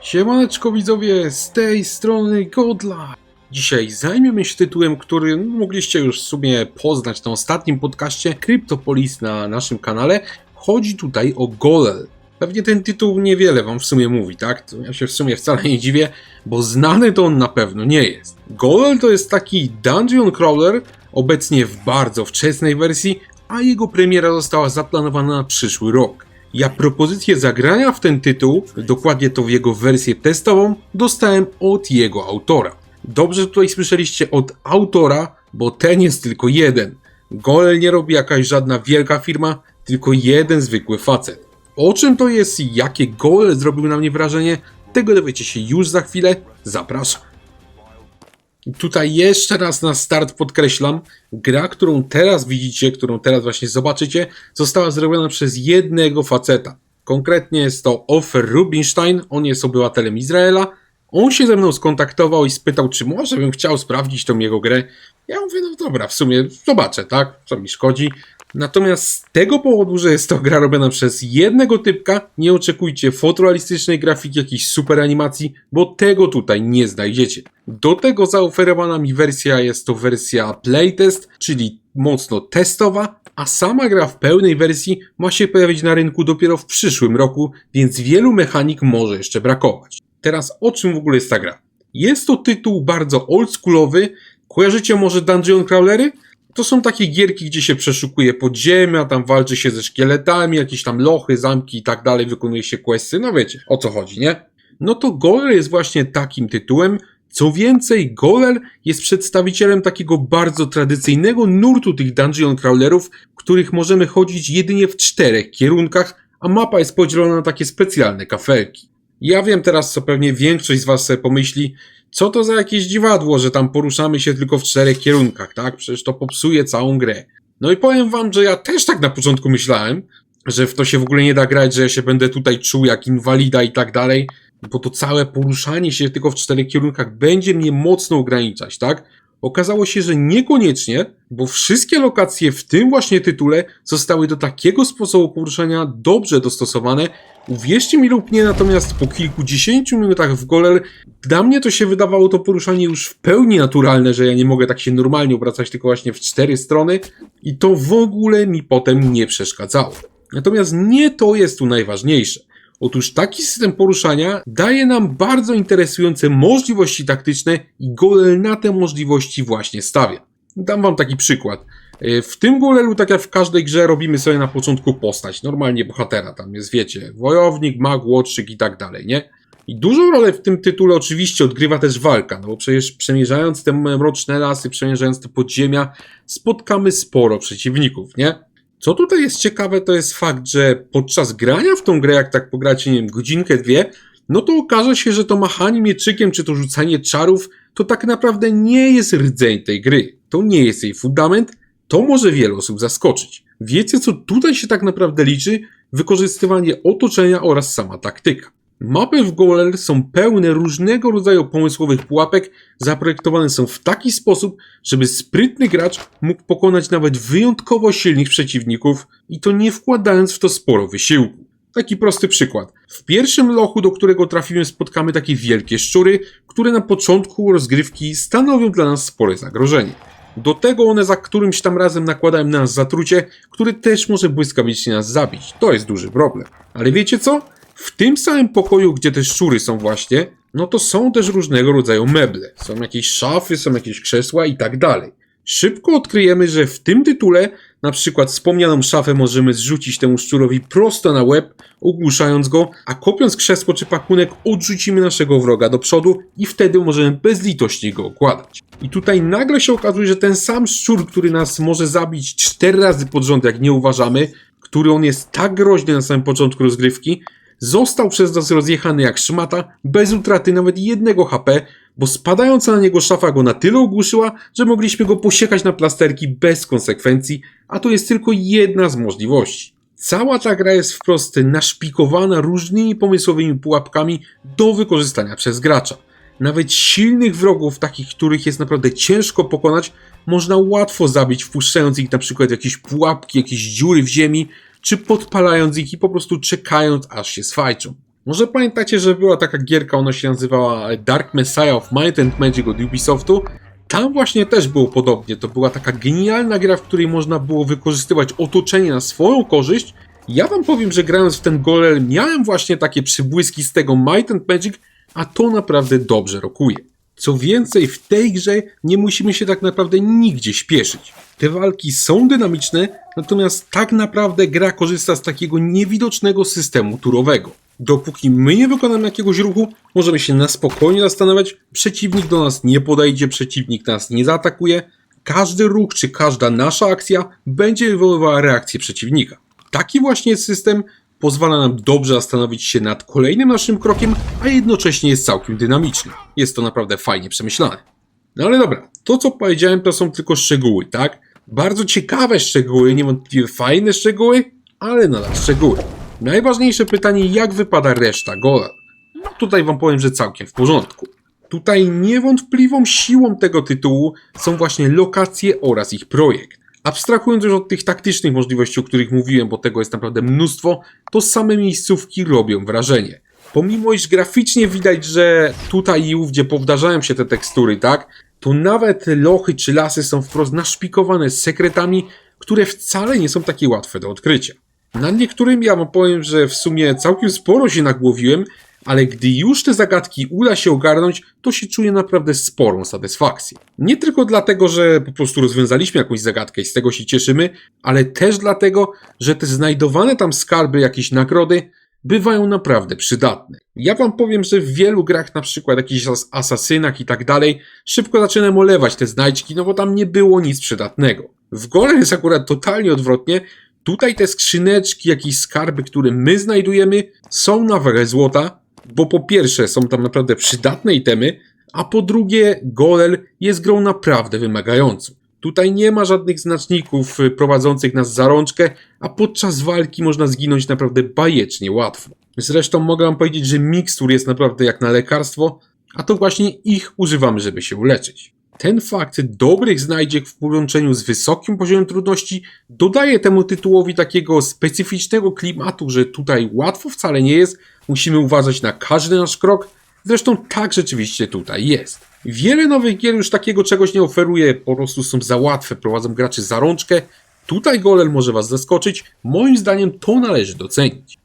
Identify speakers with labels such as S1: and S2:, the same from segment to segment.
S1: Siemaneczko widzowie, z tej strony Godla. Dzisiaj zajmiemy się tytułem, który mogliście już w sumie poznać na ostatnim podcaście Cryptopolis na naszym kanale. Chodzi tutaj o Golel. Pewnie ten tytuł niewiele wam w sumie mówi, tak? To ja się w sumie wcale nie dziwię, bo znany to on na pewno nie jest. Golel to jest taki dungeon crawler, obecnie w bardzo wczesnej wersji, a jego premiera została zaplanowana na przyszły rok. Ja propozycję zagrania w ten tytuł, dokładnie to w jego wersję testową, dostałem od jego autora. Dobrze tutaj słyszeliście od autora, bo ten jest tylko jeden. Golel nie robi jakaś żadna wielka firma, tylko jeden zwykły facet. O czym to jest i jakie Golel zrobił na mnie wrażenie, tego dowiecie się już za chwilę. Zapraszam. I tutaj jeszcze raz na start podkreślam, gra, którą teraz widzicie, którą teraz właśnie zobaczycie, została zrobiona przez jednego faceta. Konkretnie jest to Ofer Rubinstein, on jest obywatelem Izraela. On się ze mną skontaktował i spytał, czy może bym chciał sprawdzić tą jego grę. Ja mówię, no dobra, w sumie zobaczę, tak? Co mi szkodzi. Natomiast z tego powodu, że jest to gra robiona przez jednego typka, nie oczekujcie fotorealistycznej grafiki, jakiejś super animacji, bo tego tutaj nie znajdziecie. Do tego zaoferowana mi wersja jest to wersja playtest, czyli mocno testowa, a sama gra w pełnej wersji ma się pojawić na rynku dopiero w przyszłym roku, więc wielu mechanik może jeszcze brakować. Teraz o czym w ogóle jest ta gra? Jest to tytuł bardzo oldschoolowy. Kojarzycie może dungeon crawlery? To są takie gierki, gdzie się przeszukuje podziemia, tam walczy się ze szkieletami, jakieś tam lochy, zamki i tak dalej, wykonuje się questy, no wiecie o co chodzi, nie? No to Golel jest właśnie takim tytułem. Co więcej, Golel jest przedstawicielem takiego bardzo tradycyjnego nurtu tych dungeon crawlerów, w których możemy chodzić jedynie w 4 kierunkach, a mapa jest podzielona na takie specjalne kafelki. Ja wiem teraz, co pewnie większość z was sobie pomyśli, co to za jakieś dziwadło, że tam poruszamy się tylko w 4 kierunkach, tak? Przecież to popsuje całą grę. No i powiem wam, że ja też tak na początku myślałem, że w to się w ogóle nie da grać, że ja się będę tutaj czuł jak inwalida i tak dalej, bo to całe poruszanie się tylko w 4 kierunkach będzie mnie mocno ograniczać, tak? Okazało się, że niekoniecznie, bo wszystkie lokacje w tym właśnie tytule zostały do takiego sposobu poruszania dobrze dostosowane. Uwierzcie mi lub nie, natomiast po kilkudziesięciu minutach w Golel dla mnie to się wydawało to poruszanie już w pełni naturalne, że ja nie mogę tak się normalnie obracać tylko właśnie w 4 strony i to w ogóle mi potem nie przeszkadzało. Natomiast nie to jest tu najważniejsze. Otóż taki system poruszania daje nam bardzo interesujące możliwości taktyczne i Golel na te możliwości właśnie stawia. Dam wam taki przykład. W tym Golelu, tak jak w każdej grze, robimy sobie na początku postać, normalnie bohatera, tam jest, wiecie, wojownik, mag, łotrzyk i tak dalej, nie? I dużą rolę w tym tytule oczywiście odgrywa też walka, no bo przecież przemierzając te mroczne lasy, przemierzając te podziemia, spotkamy sporo przeciwników, nie? Co tutaj jest ciekawe, to jest fakt, że podczas grania w tą grę, jak tak pogracie, nie wiem, godzinkę, dwie, no to okaże się, że to machanie mieczykiem, czy to rzucanie czarów, to tak naprawdę nie jest rdzeń tej gry. To nie jest jej fundament, to może wiele osób zaskoczyć. Wiecie, co tutaj się tak naprawdę liczy? Wykorzystywanie otoczenia oraz sama taktyka. Mapy w Golel są pełne różnego rodzaju pomysłowych pułapek, zaprojektowane są w taki sposób, żeby sprytny gracz mógł pokonać nawet wyjątkowo silnych przeciwników i to nie wkładając w to sporo wysiłku. Taki prosty przykład. W pierwszym lochu, do którego trafimy, spotkamy takie wielkie szczury, które na początku rozgrywki stanowią dla nas spore zagrożenie. Do tego one za którymś tam razem nakładają na nas zatrucie, które też może błyskawicznie nas zabić. To jest duży problem. Ale wiecie co? W tym samym pokoju, gdzie te szczury są właśnie, no to są też różnego rodzaju meble. Są jakieś szafy, są jakieś krzesła i tak dalej. Szybko odkryjemy, że w tym tytule na przykład wspomnianą szafę możemy zrzucić temu szczurowi prosto na łeb, ogłuszając go, a kopiąc krzesło czy pakunek odrzucimy naszego wroga do przodu i wtedy możemy bezlitośnie go okładać. I tutaj nagle się okazuje, że ten sam szczur, który nas może zabić 4 razy pod rząd, jak nie uważamy, który on jest tak groźny na samym początku rozgrywki, został przez nas rozjechany jak szmata, bez utraty nawet 1 HP, bo spadająca na niego szafa go na tyle ogłuszyła, że mogliśmy go posiekać na plasterki bez konsekwencji, a to jest tylko jedna z możliwości. Cała ta gra jest wprost naszpikowana różnymi pomysłowymi pułapkami do wykorzystania przez gracza. Nawet silnych wrogów, takich, których jest naprawdę ciężko pokonać, można łatwo zabić, wpuszczając ich na przykład w jakieś pułapki, jakieś dziury w ziemi, czy podpalając ich i po prostu czekając, aż się sfajczą. Może pamiętacie, że była taka gierka, ona się nazywała Dark Messiah of Might and Magic od Ubisoftu? Tam właśnie też było podobnie, to była taka genialna gra, w której można było wykorzystywać otoczenie na swoją korzyść. Ja wam powiem, że grając w ten Golem miałem właśnie takie przybłyski z tego Might and Magic, a to naprawdę dobrze rokuje. Co więcej, w tej grze nie musimy się tak naprawdę nigdzie śpieszyć. Te walki są dynamiczne, natomiast tak naprawdę gra korzysta z takiego niewidocznego systemu turowego. Dopóki my nie wykonamy jakiegoś ruchu, możemy się na spokojnie zastanawiać, przeciwnik do nas nie podejdzie, przeciwnik nas nie zaatakuje. Każdy ruch czy każda nasza akcja będzie wywoływała reakcję przeciwnika. Taki właśnie system pozwala nam dobrze zastanowić się nad kolejnym naszym krokiem, a jednocześnie jest całkiem dynamiczny. Jest to naprawdę fajnie przemyślane. No ale dobra, to co powiedziałem to są tylko szczegóły, tak? Bardzo ciekawe szczegóły, niewątpliwie fajne szczegóły, ale nadal szczegóły. Najważniejsze pytanie, jak wypada reszta gola? No tutaj wam powiem, że całkiem w porządku. Tutaj niewątpliwą siłą tego tytułu są właśnie lokacje oraz ich projekt. Abstrahując już od tych taktycznych możliwości, o których mówiłem, bo tego jest naprawdę mnóstwo, to same miejscówki robią wrażenie. Pomimo iż graficznie widać, że tutaj i ówdzie powtarzają się te tekstury, tak? To nawet lochy czy lasy są wprost naszpikowane z sekretami, które wcale nie są takie łatwe do odkrycia. Nad niektórym ja wam powiem, że w sumie całkiem sporo się nagłowiłem, ale gdy już te zagadki uda się ogarnąć, to się czuję naprawdę sporą satysfakcję. Nie tylko dlatego, że po prostu rozwiązaliśmy jakąś zagadkę i z tego się cieszymy, ale też dlatego, że te znajdowane tam skarby, jakieś nagrody, bywają naprawdę przydatne. Ja wam powiem, że w wielu grach, na przykład jakichś asasynach i tak dalej, szybko zaczynam olewać te znajdźki, no bo tam nie było nic przydatnego. W Golem jest akurat totalnie odwrotnie. Tutaj te skrzyneczki, jakieś skarby, które my znajdujemy, są na wagę złota, bo po pierwsze są tam naprawdę przydatne itemy, a po drugie Golem jest grą naprawdę wymagającą. Tutaj nie ma żadnych znaczników prowadzących nas za rączkę, a podczas walki można zginąć naprawdę bajecznie łatwo. Zresztą mogę wam powiedzieć, że mikstur jest naprawdę jak na lekarstwo, a to właśnie ich używamy, żeby się uleczyć. Ten fakt dobrych znajdziek w połączeniu z wysokim poziomem trudności dodaje temu tytułowi takiego specyficznego klimatu, że tutaj łatwo wcale nie jest, musimy uważać na każdy nasz krok, zresztą tak rzeczywiście tutaj jest. Wiele nowych gier już takiego czegoś nie oferuje, po prostu są za łatwe, prowadzą graczy za rączkę. Tutaj Golem może was zaskoczyć, moim zdaniem to należy docenić.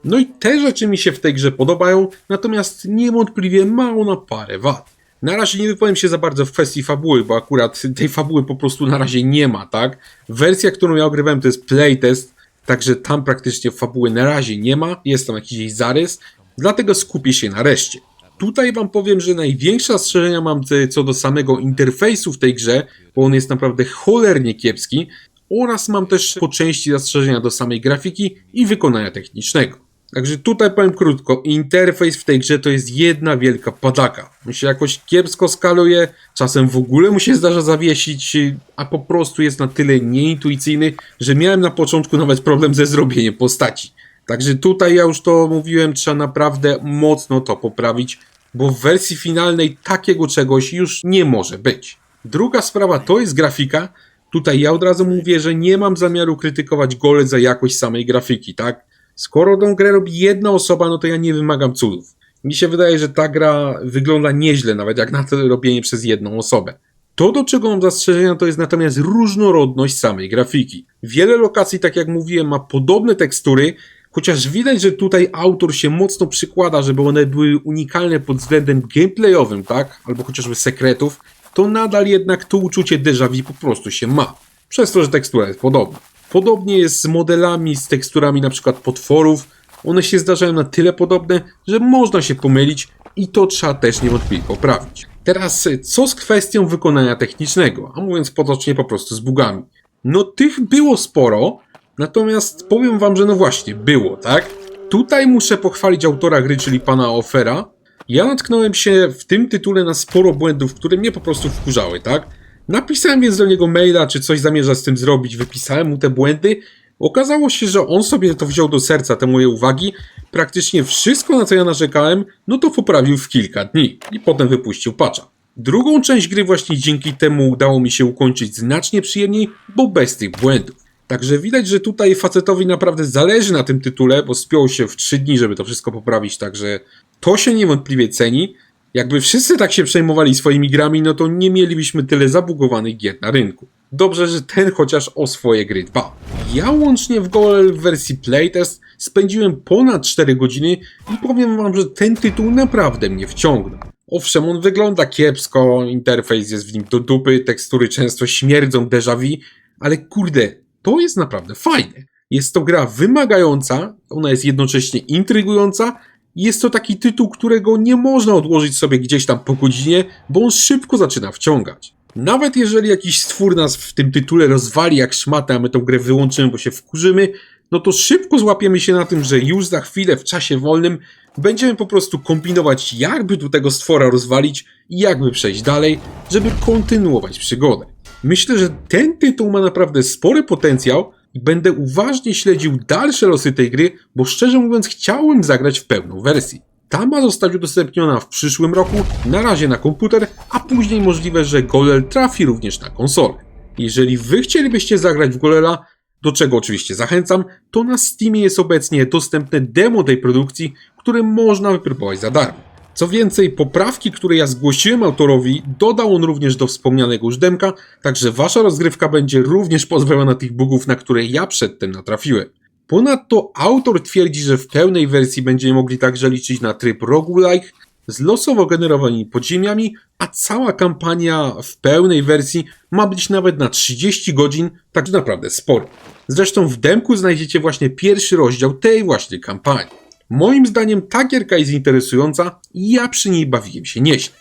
S1: No i te rzeczy mi się w tej grze podobają, natomiast niewątpliwie mało na parę wad. Na razie nie wypowiem się za bardzo w kwestii fabuły, bo akurat tej fabuły po prostu na razie nie ma, tak? Wersja, którą ja ogrywałem, to jest playtest, także tam praktycznie fabuły na razie nie ma, jest tam jakiś jej zarys, dlatego skupię się na reszcie. Tutaj wam powiem, że największe zastrzeżenia mam co do samego interfejsu w tej grze, bo on jest naprawdę cholernie kiepski, oraz mam też po części zastrzeżenia do samej grafiki i wykonania technicznego. Także tutaj powiem krótko, interfejs w tej grze to jest jedna wielka padaka. On się jakoś kiepsko skaluje, czasem w ogóle mu się zdarza zawiesić, a po prostu jest na tyle nieintuicyjny, że miałem na początku nawet problem ze zrobieniem postaci. Także tutaj ja już to mówiłem, trzeba naprawdę mocno to poprawić, bo w wersji finalnej takiego czegoś już nie może być. Druga sprawa to jest grafika. Tutaj ja od razu mówię, że nie mam zamiaru krytykować Golem za jakość samej grafiki, tak? Skoro tą grę robi jedna osoba, no to ja nie wymagam cudów. Mi się wydaje, że ta gra wygląda nieźle, nawet jak na to robienie przez jedną osobę. To, do czego mam zastrzeżenia, to jest natomiast różnorodność samej grafiki. Wiele lokacji, tak jak mówiłem, ma podobne tekstury, chociaż widać, że tutaj autor się mocno przykłada, żeby one były unikalne pod względem gameplayowym, tak? Albo chociażby sekretów, to nadal jednak to uczucie déjà vu po prostu się ma. Przez to, że tekstura jest podobna. Podobnie jest z modelami, z teksturami na przykład potworów. One się zdarzają na tyle podobne, że można się pomylić i to trzeba też niewątpliwie poprawić. Teraz co z kwestią wykonania technicznego, a mówiąc potocznie po prostu z bugami. No tych było sporo, natomiast powiem wam, że no właśnie, było, tak? Tutaj muszę pochwalić autora gry, czyli pana Offera. Ja natknąłem się w tym tytule na sporo błędów, które mnie po prostu wkurzały, tak? Napisałem więc do niego maila, czy coś zamierza z tym zrobić, wypisałem mu te błędy. Okazało się, że on sobie to wziął do serca, te moje uwagi. Praktycznie wszystko, na co ja narzekałem, no to poprawił w kilka dni i potem wypuścił patcha. Drugą część gry właśnie dzięki temu udało mi się ukończyć znacznie przyjemniej, bo bez tych błędów. Także widać, że tutaj facetowi naprawdę zależy na tym tytule, bo spiął się w 3 dni, żeby to wszystko poprawić, także to się niewątpliwie ceni. Jakby wszyscy tak się przejmowali swoimi grami, no to nie mielibyśmy tyle zabugowanych gier na rynku. Dobrze, że ten chociaż o swoje gry dba. Ja łącznie w Golel w wersji Playtest spędziłem ponad 4 godziny i powiem wam, że ten tytuł naprawdę mnie wciągnął. Owszem, on wygląda kiepsko, interfejs jest w nim do dupy, tekstury często śmierdzą déjà vu, ale kurde, to jest naprawdę fajne. Jest to gra wymagająca, ona jest jednocześnie intrygująca i jest to taki tytuł, którego nie można odłożyć sobie gdzieś tam po godzinie, bo on szybko zaczyna wciągać. Nawet jeżeli jakiś stwór nas w tym tytule rozwali jak szmatę, a my tą grę wyłączymy, bo się wkurzymy, no to szybko złapiemy się na tym, że już za chwilę w czasie wolnym będziemy po prostu kombinować, jakby tu tego stwora rozwalić i jakby przejść dalej, żeby kontynuować przygodę. Myślę, że ten tytuł ma naprawdę spory potencjał i będę uważnie śledził dalsze losy tej gry, bo szczerze mówiąc chciałbym zagrać w pełną wersję. Ta ma zostać udostępniona w przyszłym roku, na razie na komputer, a później możliwe, że Golel trafi również na konsolę. Jeżeli wy chcielibyście zagrać w Golela, do czego oczywiście zachęcam, to na Steamie jest obecnie dostępne demo tej produkcji, które można wypróbować za darmo. Co więcej, poprawki, które ja zgłosiłem autorowi, dodał on również do wspomnianego już demka, także wasza rozgrywka będzie również pozbawiona tych bugów, na które ja przedtem natrafiłem. Ponadto autor twierdzi, że w pełnej wersji będziemy mogli także liczyć na tryb roguelike z losowo generowanymi podziemiami, a cała kampania w pełnej wersji ma być nawet na 30 godzin, także naprawdę sporo. Zresztą w demku znajdziecie właśnie pierwszy rozdział tej właśnie kampanii. Moim zdaniem ta gierka jest interesująca i ja przy niej bawiłem się nieźle.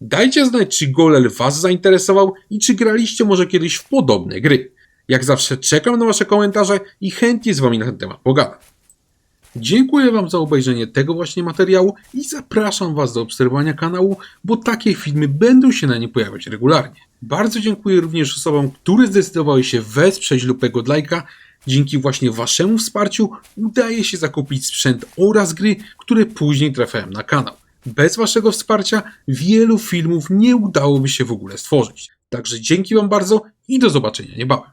S1: Dajcie znać, czy Golel was zainteresował i czy graliście może kiedyś w podobne gry. Jak zawsze czekam na wasze komentarze i chętnie z wami na ten temat pogadam. Dziękuję wam za obejrzenie tego właśnie materiału i zapraszam was do obserwowania kanału, bo takie filmy będą się na nie pojawiać regularnie. Bardzo dziękuję również osobom, które zdecydowały się wesprzeć lupę Godlike'a. Dzięki właśnie waszemu wsparciu udaje się zakupić sprzęt oraz gry, które później trafiają na kanał. Bez waszego wsparcia wielu filmów nie udałoby się w ogóle stworzyć. Także dzięki wam bardzo i do zobaczenia niebawem.